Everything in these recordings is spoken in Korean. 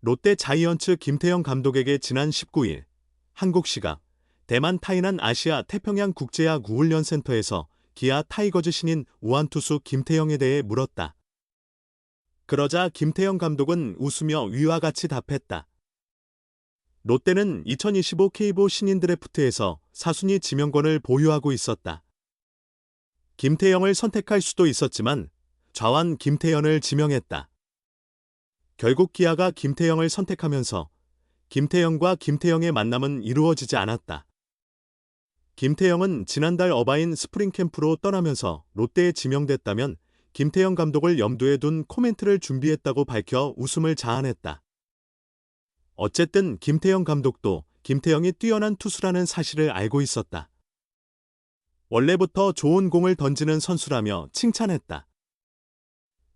롯데 자이언츠 김태형 감독에게 지난 19일 한국 시각 대만 타이난 아시아 태평양 국제야구 훈련센터에서 기아 타이거즈 신인 우완투수 김태형에 대해 물었다. 그러자 김태형 감독은 웃으며 위와 같이 답했다. 롯데는 2025 K보 신인 드래프트에서 4순위 지명권을 보유하고 있었다. 김태형을 선택할 수도 있었지만 좌완 김태현을 지명했다. 결국 기아가 김태형을 선택하면서 김태형과 김태형의 만남은 이루어지지 않았다. 김태형은 지난달 어바인 스프링 캠프로 떠나면서 롯데에 지명됐다면 김태형 감독을 염두에 둔 코멘트를 준비했다고 밝혀 웃음을 자아냈다. 어쨌든 김태형 감독도 김태형이 뛰어난 투수라는 사실을 알고 있었다. 원래부터 좋은 공을 던지는 선수라며 칭찬했다.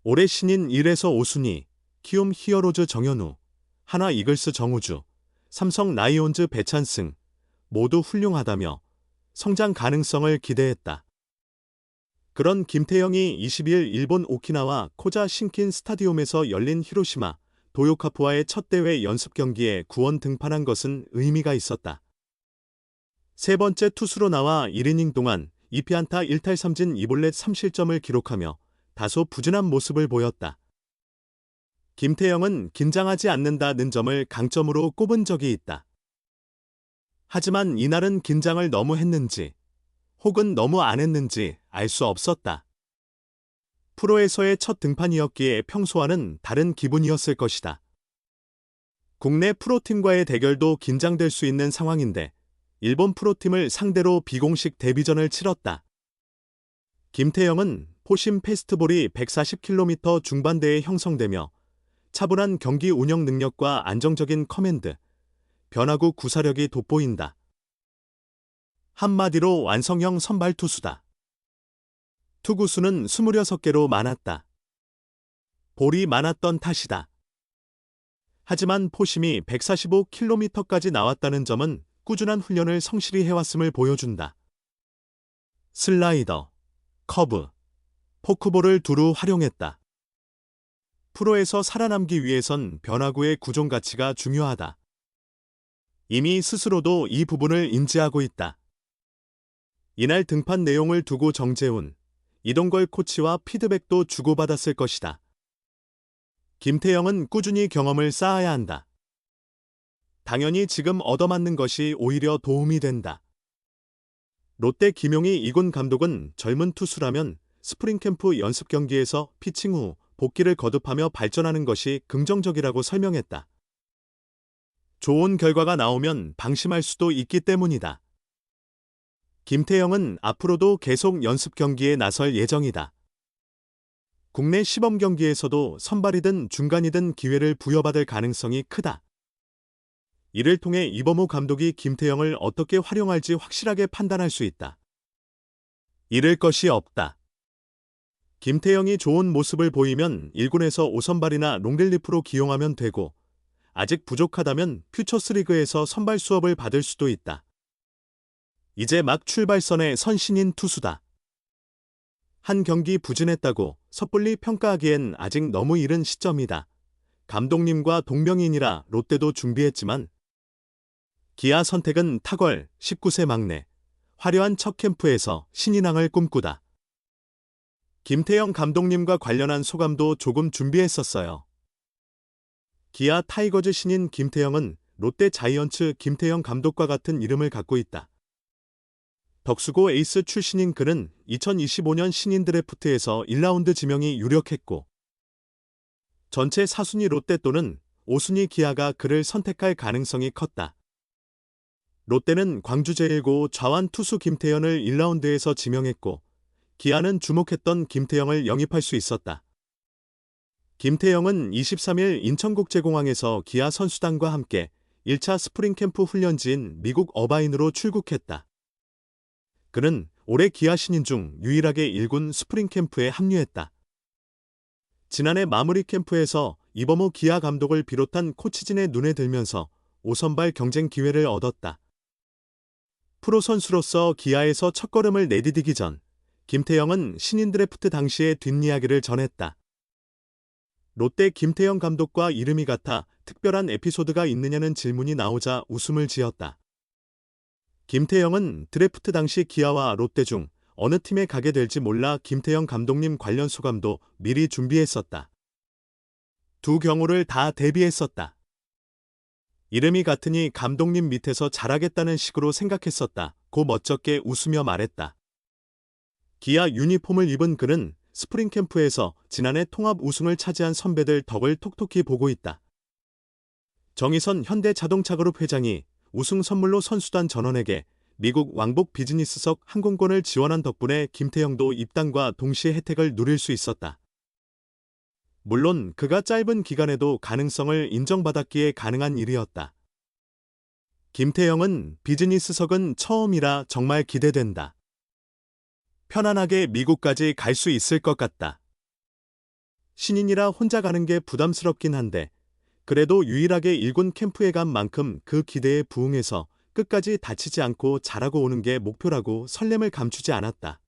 올해 신인 1에서 5순위, 키움 히어로즈 정현우, 하나 이글스 정우주, 삼성 라이온즈 배찬승 모두 훌륭하다며 성장 가능성을 기대했다. 그런 김태형이 20일 일본 오키나와 코자 신킨 스타디움에서 열린 히로시마 도요카프와의 첫 대회 연습 경기에 구원 등판한 것은 의미가 있었다. 세 번째 투수로 나와 1이닝 동안 2피안타 1탈 3진 2볼넷 3실점을 기록하며 다소 부진한 모습을 보였다. 김태형은 긴장하지 않는다는 점을 강점으로 꼽은 적이 있다. 하지만 이날은 긴장을 너무 했는지 혹은 너무 안 했는지 알 수 없었다. 프로에서의 첫 등판이었기에 평소와는 다른 기분이었을 것이다. 국내 프로팀과의 대결도 긴장될 수 있는 상황인데 일본 프로팀을 상대로 비공식 데뷔전을 치렀다. 김태형은 포심 패스트볼이 140km 중반대에 형성되며 차분한 경기 운영 능력과 안정적인 커맨드, 변화구 구사력이 돋보인다. 한마디로 완성형 선발 투수다. 투구수는 26개로 많았다. 볼이 많았던 탓이다. 하지만 포심이 145km까지 나왔다는 점은 꾸준한 훈련을 성실히 해왔음을 보여준다. 슬라이더, 커브, 포크볼을 두루 활용했다. 프로에서 살아남기 위해선 변화구의 구종 가치가 중요하다. 이미 스스로도 이 부분을 인지하고 있다. 이날 등판 내용을 두고 정재훈, 이동걸 코치와 피드백도 주고받았을 것이다. 김태형은 꾸준히 경험을 쌓아야 한다. 당연히 지금 얻어맞는 것이 오히려 도움이 된다. 롯데 김용희 이군 감독은 젊은 투수라면 스프링 캠프 연습 경기에서 피칭 후 복귀를 거듭하며 발전하는 것이 긍정적이라고 설명했다. 좋은 결과가 나오면 방심할 수도 있기 때문이다. 김태형은 앞으로도 계속 연습 경기에 나설 예정이다. 국내 시범 경기에서도 선발이든 중간이든 기회를 부여받을 가능성이 크다. 이를 통해 이범호 감독이 김태형을 어떻게 활용할지 확실하게 판단할 수 있다. 잃을 것이 없다. 김태형이 좋은 모습을 보이면 1군에서 5선발이나 롱릴리프로 기용하면 되고 아직 부족하다면 퓨처스리그에서 선발 수업을 받을 수도 있다. 이제 막 출발선의 선신인 투수다. 한 경기 부진했다고 섣불리 평가하기엔 아직 너무 이른 시점이다. 감독님과 동명이인이라 롯데도 준비했지만 기아 선택은 탁월 19세 막내, 화려한 첫 캠프에서 신인왕을 꿈꾸다. 김태형 감독님과 관련한 소감도 조금 준비했었어요. 기아 타이거즈 신인 김태형은 롯데 자이언츠 김태형 감독과 같은 이름을 갖고 있다. 덕수고 에이스 출신인 그는 2025년 신인 드래프트에서 1라운드 지명이 유력했고 전체 4순위 롯데 또는 5순위 기아가 그를 선택할 가능성이 컸다. 롯데는 광주제일고 좌완 투수 김태현을 1라운드에서 지명했고 기아는 주목했던 김태형을 영입할 수 있었다. 김태형은 23일 인천국제공항에서 기아 선수단과 함께 1차 스프링 캠프 훈련지인 미국 어바인으로 출국했다. 그는 올해 기아 신인 중 유일하게 1군 스프링 캠프에 합류했다. 지난해 마무리 캠프에서 이범호 기아 감독을 비롯한 코치진의 눈에 들면서 5선발 경쟁 기회를 얻었다. 프로 선수로서 기아에서 첫걸음을 내디디기 전 김태형은 신인 드래프트 당시의 뒷이야기를 전했다. 롯데 김태형 감독과 이름이 같아 특별한 에피소드가 있느냐는 질문이 나오자 웃음을 지었다. 김태형은 드래프트 당시 기아와 롯데 중 어느 팀에 가게 될지 몰라 김태형 감독님 관련 소감도 미리 준비했었다. 두 경우를 다 대비했었다. 이름이 같으니 감독님 밑에서 잘하겠다는 식으로 생각했었다. 고 멋쩍게 웃으며 말했다. 기아 유니폼을 입은 그는 스프링 캠프에서 지난해 통합 우승을 차지한 선배들 덕을 톡톡히 보고 있다. 정의선 현대자동차그룹 회장이 우승 선물로 선수단 전원에게 미국 왕복 비즈니스석 항공권을 지원한 덕분에 김태형도 입단과 동시에 혜택을 누릴 수 있었다. 물론 그가 짧은 기간에도 가능성을 인정받았기에 가능한 일이었다. 김태형은 비즈니스석은 처음이라 정말 기대된다. 편안하게 미국까지 갈 수 있을 것 같다. 신인이라 혼자 가는 게 부담스럽긴 한데 그래도 유일하게 1군 캠프에 간 만큼 그 기대에 부응해서 끝까지 다치지 않고 잘하고 오는 게 목표라고 설렘을 감추지 않았다.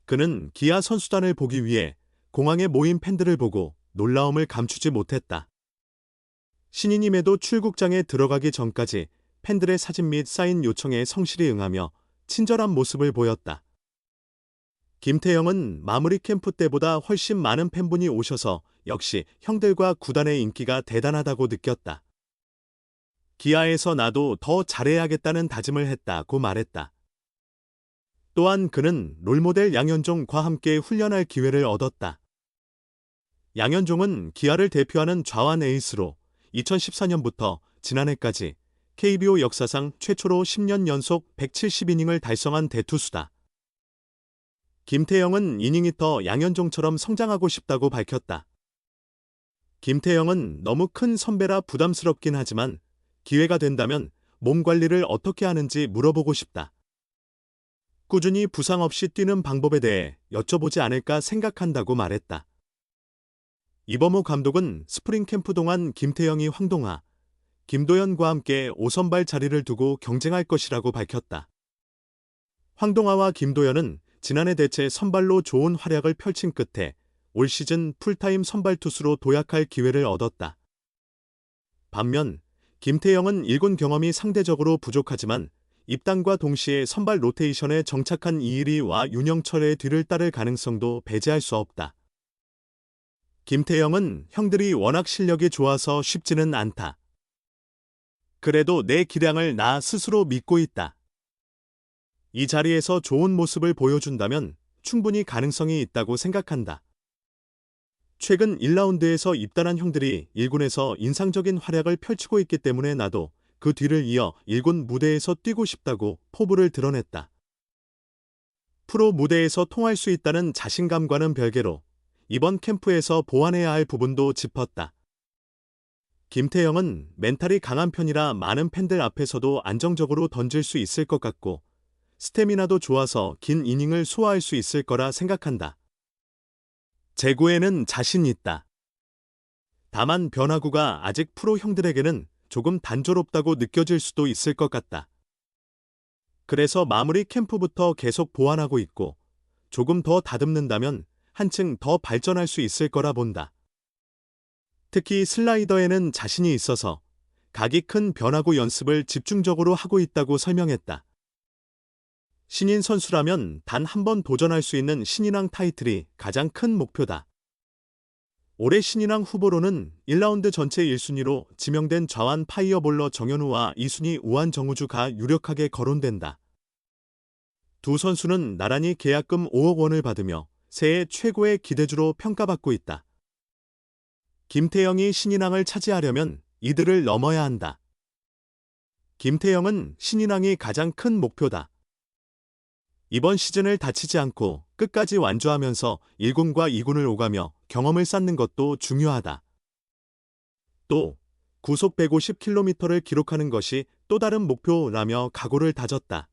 그는 기아 선수단을 보기 위해 공항에 모인 팬들을 보고 놀라움을 감추지 못했다. 신인임에도 출국장에 들어가기 전까지 팬들의 사진 및 사인 요청에 성실히 응하며 친절한 모습을 보였다. 김태형은 마무리 캠프 때보다 훨씬 많은 팬분이 오셔서 역시 형들과 구단의 인기가 대단하다고 느꼈다. 기아에서 나도 더 잘해야겠다는 다짐을 했다고 말했다. 또한 그는 롤모델 양현종과 함께 훈련할 기회를 얻었다. 양현종은 기아를 대표하는 좌완 에이스로 2014년부터 지난해까지 KBO 역사상 최초로 10년 연속 170이닝을 달성한 대투수다. 김태형은 이닝이 더 양현종처럼 성장하고 싶다고 밝혔다. 김태형은 너무 큰 선배라 부담스럽긴 하지만 기회가 된다면 몸 관리를 어떻게 하는지 물어보고 싶다. 꾸준히 부상 없이 뛰는 방법에 대해 여쭤보지 않을까 생각한다고 말했다. 이범호 감독은 스프링 캠프 동안 김태형이 황동하, 김도현과 함께 5선발 자리를 두고 경쟁할 것이라고 밝혔다. 황동하와 김도현은 지난해 대체 선발로 좋은 활약을 펼친 끝에 올 시즌 풀타임 선발 투수로 도약할 기회를 얻었다. 반면 김태형은 1군 경험이 상대적으로 부족하지만 입단과 동시에 선발 로테이션에 정착한 이일이와 윤영철의 뒤를 따를 가능성도 배제할 수 없다. 김태형은 형들이 워낙 실력이 좋아서 쉽지는 않다. 그래도 내 기량을 나 스스로 믿고 있다. 이 자리에서 좋은 모습을 보여준다면 충분히 가능성이 있다고 생각한다. 최근 1라운드에서 입단한 형들이 1군에서 인상적인 활약을 펼치고 있기 때문에 나도 그 뒤를 이어 1군 무대에서 뛰고 싶다고 포부를 드러냈다. 프로 무대에서 통할 수 있다는 자신감과는 별개로 이번 캠프에서 보완해야 할 부분도 짚었다. 김태형은 멘탈이 강한 편이라 많은 팬들 앞에서도 안정적으로 던질 수 있을 것 같고 스태미나도 좋아서 긴 이닝을 소화할 수 있을 거라 생각한다. 제구에는 자신 있다. 다만 변화구가 아직 프로 형들에게는 조금 단조롭다고 느껴질 수도 있을 것 같다. 그래서 마무리 캠프부터 계속 보완하고 있고 조금 더 다듬는다면 한층 더 발전할 수 있을 거라 본다. 특히 슬라이더에는 자신이 있어서 각이 큰 변화구 연습을 집중적으로 하고 있다고 설명했다. 신인 선수라면 단 한 번 도전할 수 있는 신인왕 타이틀이 가장 큰 목표다. 올해 신인왕 후보로는 1라운드 전체 1순위로 지명된 좌완 파이어볼러 정현우와 2순위 우완 정우주가 유력하게 거론된다. 두 선수는 나란히 계약금 5억 원을 받으며 새해 최고의 기대주로 평가받고 있다. 김태형이 신인왕을 차지하려면 이들을 넘어야 한다. 김태형은 신인왕이 가장 큰 목표다. 이번 시즌을 다치지 않고 끝까지 완주하면서 1군과 2군을 오가며 경험을 쌓는 것도 중요하다. 또 구속 150km를 기록하는 것이 또 다른 목표라며 각오를 다졌다.